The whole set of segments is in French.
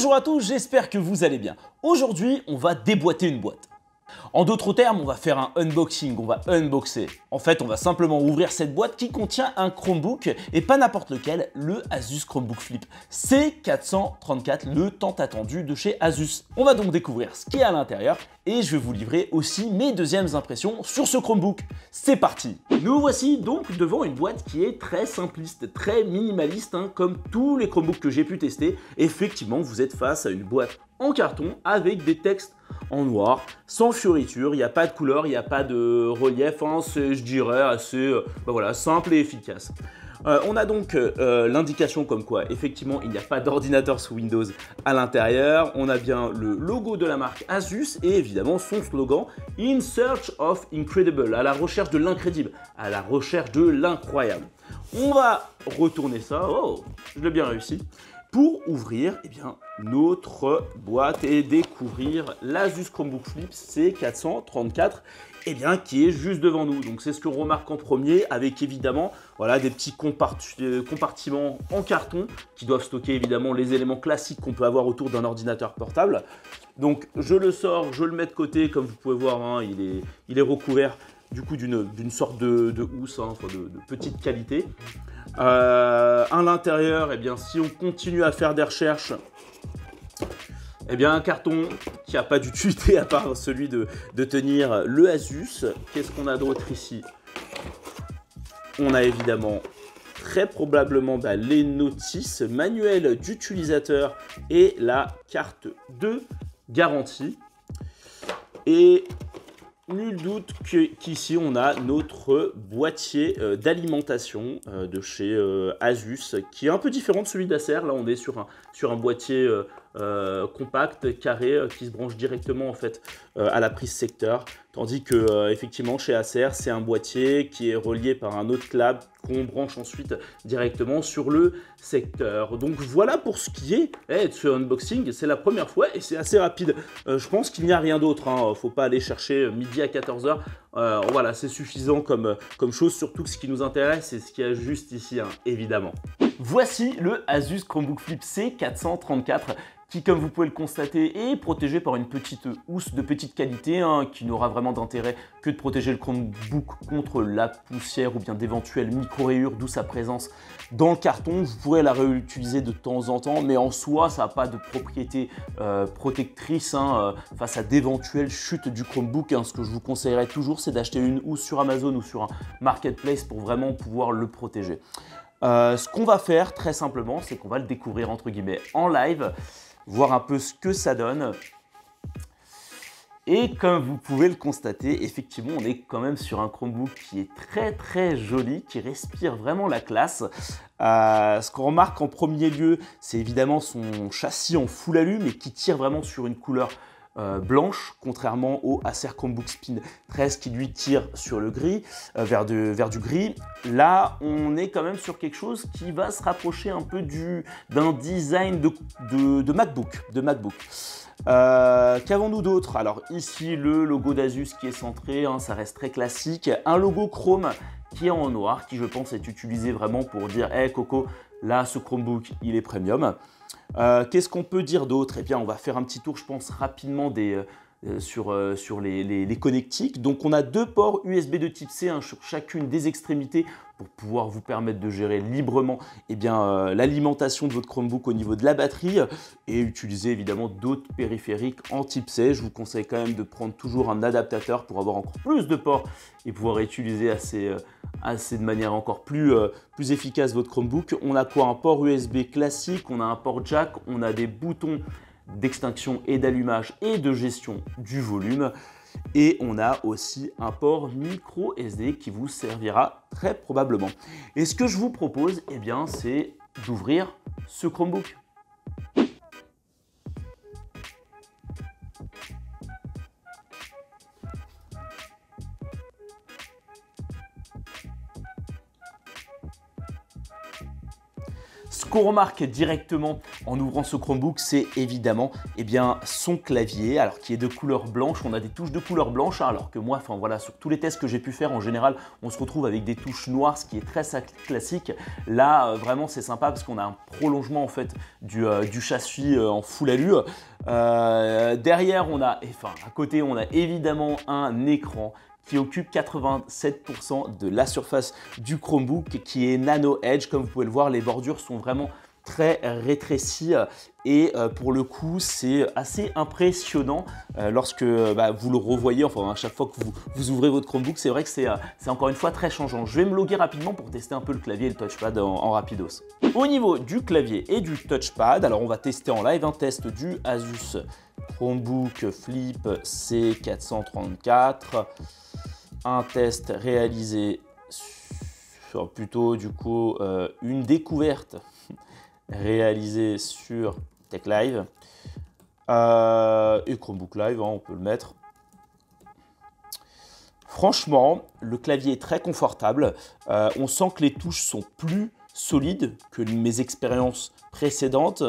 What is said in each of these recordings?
Bonjour à tous, j'espère que vous allez bien. Aujourd'hui, on va déboîter une boîte. En d'autres termes, on va faire un unboxing, on va unboxer. En fait, on va simplement ouvrir cette boîte qui contient un Chromebook, et pas n'importe lequel, le Asus Chromebook Flip C434, le tant attendu de chez Asus. On va donc découvrir ce qu'il y a à l'intérieur, et je vais vous livrer aussi mes deuxièmes impressions sur ce Chromebook. C'est parti! Nous voici donc devant une boîte qui est très simpliste, très minimaliste, comme tous les Chromebooks que j'ai pu tester. Effectivement, vous êtes face à une boîte en carton avec des textes en noir, sans fioritures, il n'y a pas de couleur, il n'y a pas de relief, c'est, je dirais, assez simple et efficace. On a donc l'indication comme quoi, effectivement, il n'y a pas d'ordinateur sous Windows à l'intérieur. On a bien le logo de la marque Asus et évidemment son slogan « In search of incredible », à la recherche de l'incrédible, à la recherche de l'incroyable. On va retourner ça, oh, je l'ai bien réussi, pour ouvrir notre boîte et découvrir l'Asus Chromebook Flip C434 qui est juste devant nous. Donc c'est ce qu'on remarque en premier, avec évidemment des petits compartiments en carton qui doivent stocker évidemment les éléments classiques qu'on peut avoir autour d'un ordinateur portable. Donc je le sors, je le mets de côté, comme vous pouvez voir, il est recouvert du coup d'une sorte de housse, de petite qualité. À l'intérieur, si on continue à faire des recherches, un carton qui n'a pas d'utilité à part celui de tenir le Asus. Qu'est-ce qu'on a d'autre ici? On a évidemment très probablement les notices, manuel d'utilisateur et la carte de garantie. Et nul doute qu'ici on a notre boîtier d'alimentation de chez Asus, qui est un peu différent de celui d'Acer. Là on est sur un boîtier compact, carré, qui se branche directement en fait à la prise secteur, tandis que effectivement chez Acer c'est un boîtier qui est relié par un autre câble qu'on branche ensuite directement sur le secteur. Donc voilà pour ce qui est de ce unboxing. C'est la première fois et c'est assez rapide. Je pense qu'il n'y a rien d'autre, faut pas aller chercher midi à 14h. Voilà, c'est suffisant comme chose, surtout que ce qui nous intéresse c'est ce qu'il y a juste ici, évidemment. Voici le Asus Chromebook Flip C434 qui, comme vous pouvez le constater, est protégé par une petite housse de petite qualité qui n'aura vraiment d'intérêt que de protéger le Chromebook contre la poussière ou bien d'éventuelles micro-rayures, d'où sa présence dans le carton. Vous pourrez la réutiliser de temps en temps, mais en soi, ça n'a pas de propriété protectrice face à d'éventuelles chutes du Chromebook. Ce que je vous conseillerais toujours, c'est d'acheter une housse sur Amazon ou sur un marketplace pour vraiment pouvoir le protéger. Ce qu'on va faire très simplement, c'est qu'on va le découvrir entre guillemets en live, voir un peu ce que ça donne. Et comme vous pouvez le constater, effectivement, on est quand même sur un Chromebook qui est très très joli, qui respire vraiment la classe. Ce qu'on remarque en premier lieu, c'est évidemment son châssis en full alu, mais qui tire vraiment sur une couleur blanche, contrairement au Acer Chromebook Spin 13 qui lui tire sur le gris, vers du gris. Là, on est quand même sur quelque chose qui va se rapprocher un peu d'un design de MacBook. Qu'avons-nous d'autre? Alors ici, le logo d'Asus qui est centré, ça reste très classique. Un logo Chrome qui est en noir, qui je pense est utilisé vraiment pour dire « Hey Coco, là, ce Chromebook, il est premium ». Qu'est-ce qu'on peut dire d'autre? On va faire un petit tour, je pense, rapidement sur les connectiques. Donc, on a deux ports USB de type C sur chacune des extrémités pour pouvoir vous permettre de gérer librement l'alimentation de votre Chromebook au niveau de la batterie et utiliser évidemment d'autres périphériques en type C. Je vous conseille quand même de prendre toujours un adaptateur pour avoir encore plus de ports et pouvoir utiliser de manière encore plus efficace votre Chromebook. On a quoi? Un port USB classique, on a un port jack, on a des boutons d'extinction et d'allumage et de gestion du volume. Et on a aussi un port micro SD qui vous servira très probablement. Et ce que je vous propose, c'est d'ouvrir ce Chromebook. Ce qu'on remarque directement en ouvrant ce Chromebook, c'est évidemment son clavier, alors qui est de couleur blanche. On a des touches de couleur blanche, hein, alors que moi, enfin voilà, sur tous les tests que j'ai pu faire, en général, on se retrouve avec des touches noires, ce qui est très classique. Là, vraiment, c'est sympa parce qu'on a un prolongement en fait du châssis en full alu. Derrière, à côté, on a évidemment un écran qui occupe 87% de la surface du Chromebook, qui est Nano Edge. Comme vous pouvez le voir, les bordures sont vraiment très rétrécies et pour le coup, c'est assez impressionnant lorsque vous le revoyez. Enfin, à chaque fois que vous ouvrez votre Chromebook, c'est vrai que c'est encore une fois très changeant. Je vais me loguer rapidement pour tester un peu le clavier et le touchpad en rapidos. Au niveau du clavier et du touchpad, alors on va tester en live un test du Asus Chromebook Flip C434. Un test réalisé sur plutôt du coup une découverte réalisée sur TechLive et Chromebook Live, hein, on peut le mettre. Franchement, le clavier est très confortable. On sent que les touches sont plus solides que mes expériences précédentes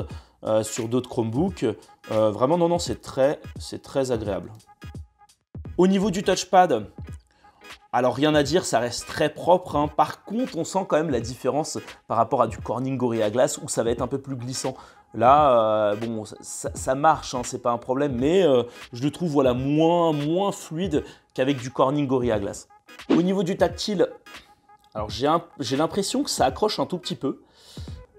sur d'autres Chromebooks. Vraiment, non, c'est très agréable. Au niveau du touchpad, alors rien à dire, ça reste très propre, hein. Par contre, on sent quand même la différence par rapport à du Corning Gorilla Glass où ça va être un peu plus glissant. Là, bon, ça marche, hein, c'est pas un problème, mais je le trouve voilà, moins fluide qu'avec du Corning Gorilla Glass. Au niveau du tactile, alors j'ai l'impression que ça accroche un tout petit peu.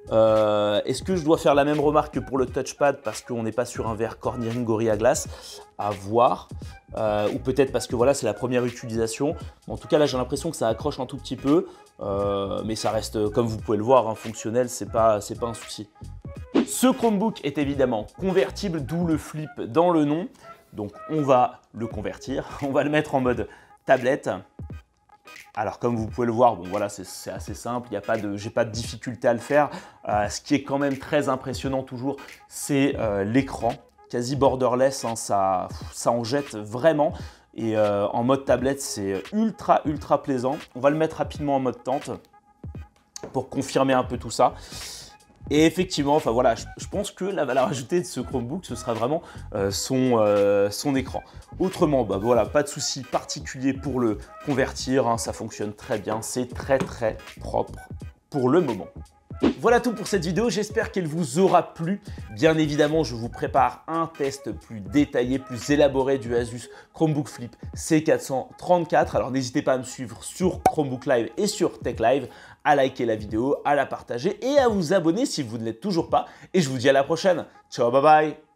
Est-ce que je dois faire la même remarque que pour le touchpad parce qu'on n'est pas sur un verre Corning Gorilla Glass? À voir. Ou peut-être parce que voilà, c'est la première utilisation. En tout cas, là, j'ai l'impression que ça accroche un tout petit peu. Mais ça reste, comme vous pouvez le voir, hein, fonctionnel, c'est pas un souci. Ce Chromebook est évidemment convertible, d'où le flip dans le nom. Donc, on va le convertir. On va le mettre en mode tablette. Alors comme vous pouvez le voir, bon voilà, c'est assez simple, j'ai pas de difficulté à le faire. Ce qui est quand même très impressionnant toujours, c'est l'écran, quasi borderless, hein, ça en jette vraiment. Et en mode tablette, c'est ultra plaisant. On va le mettre rapidement en mode tente pour confirmer un peu tout ça. Et effectivement, enfin voilà, je pense que la valeur ajoutée de ce Chromebook, ce sera vraiment son écran. Autrement, bah voilà, pas de souci particulier pour le convertir, hein, ça fonctionne très bien, c'est très propre pour le moment. Voilà tout pour cette vidéo, j'espère qu'elle vous aura plu. Bien évidemment, je vous prépare un test plus détaillé, plus élaboré du Asus Chromebook Flip C434. Alors n'hésitez pas à me suivre sur Chromebook Live et sur TechLive, à liker la vidéo, à la partager et à vous abonner si vous ne l'êtes toujours pas. Et je vous dis à la prochaine. Ciao, bye bye.